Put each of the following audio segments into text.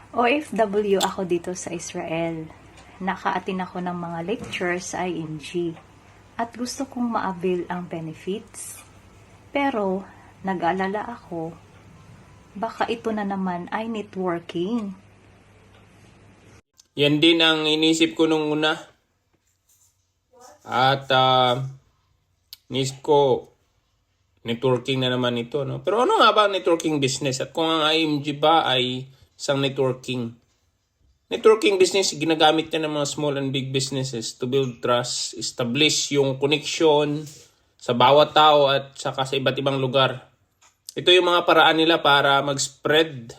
OFW ako dito sa Israel. Naka-attend ako ng mga lectures sa IMG at gusto kong ma-avail ang benefits. Pero nag-alala ako, baka ito na naman ay networking. Yan din ang inisip ko nung una. At inisip ko, networking na naman ito. No? Pero ano nga ba ang networking business? At kung ang IMG ba ay isang networking? Networking business, ginagamit na ng mga small and big businesses to build trust, establish yung connection sa bawat tao at saka sa iba't ibang lugar. Ito yung mga paraan nila para mag-spread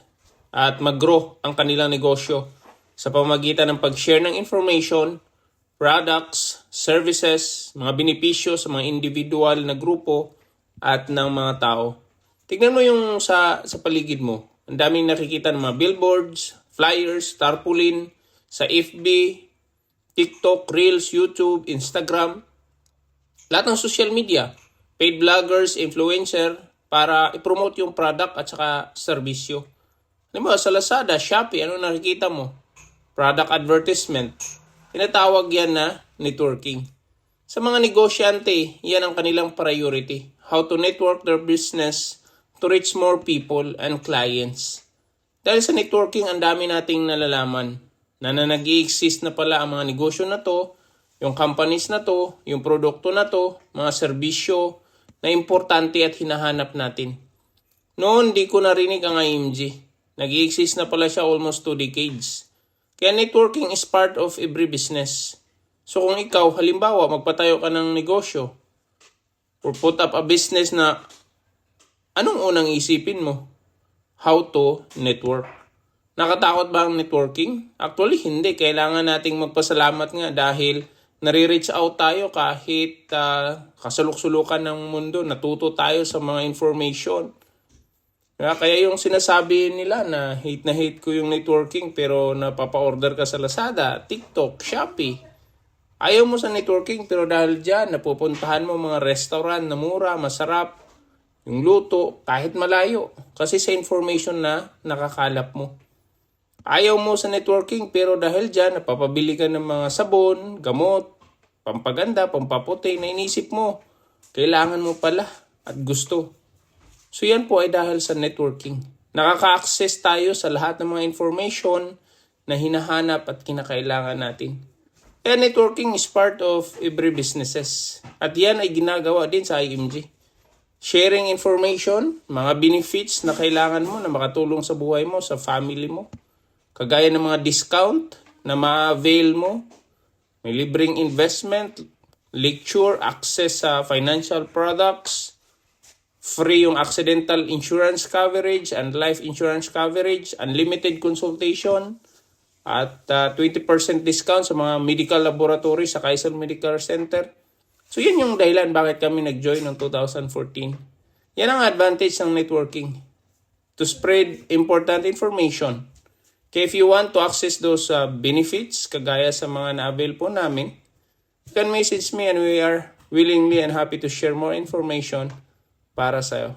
at mag-grow ang kanilang negosyo sa pamamagitan ng pag-share ng information, products, services, mga benepisyo sa mga individual na grupo at ng mga tao. Tignan mo yung sa paligid mo. Ang daming nakikita ng mga billboards, flyers, tarpaulin, sa FB, TikTok, Reels, YouTube, Instagram. Lahat ng social media, paid vloggers, influencer, para i-promote yung product at saka serbisyo. Alam mo, sa Lazada, Shopee, ano nakikita mo? Product advertisement. Tinatawag yan na networking. Sa mga negosyante, yan ang kanilang priority. How to network their business to reach more people and clients. Dahil sa networking, ang dami nating nalalaman na nag-i-exist na pala ang mga negosyo na to, yung companies na to, yung produkto na to, mga serbisyo na importante at hinahanap natin. Noon, di ko narinig ang IMG. Nag-i-exist na pala siya almost 2 decades. Kaya networking is part of every business. So kung ikaw, halimbawa, magpatayo ka ng negosyo or put up a business na anong unang isipin mo? How to network. Nakatakot ba ang networking? Actually, hindi. Kailangan nating magpasalamat nga dahil nare-reach out tayo kahit kasulok-sulukan ng mundo. Natuto tayo sa mga information. Kaya yung sinasabi nila na hate ko yung networking pero napapa-order ka sa Lazada, TikTok, Shopee. Ayaw mo sa networking pero dahil dyan napupuntahan mo mga restaurant na mura, masarap, yung luto, kahit malayo. Kasi sa information na nakakalap mo. Ayaw mo sa networking pero dahil dyan napapabili ka ng mga sabon, gamot, pampaganda, pampaputi na inisip mo. Kailangan mo pala at gusto. So yan po ay dahil sa networking. Nakaka-access tayo sa lahat ng mga information na hinahanap at kinakailangan natin. Kaya networking is part of every businesses. At yan ay ginagawa din sa IMG. Sharing information, mga benefits na kailangan mo na makatulong sa buhay mo, sa family mo. Kagaya ng mga discount na ma-avail mo. May libreng investment, lecture, access sa financial products, free yung accidental insurance coverage and life insurance coverage, unlimited consultation, at 20% discount sa mga medical laboratory sa Kaiser Medical Center. So yun yung dahilan bakit kami nag-join noong 2014. Yan ang advantage ng networking. To spread important information. Kaya if you want to access those benefits, kagaya sa mga na-avail po namin, you can message me and we are willingly and happy to share more information para sa'yo.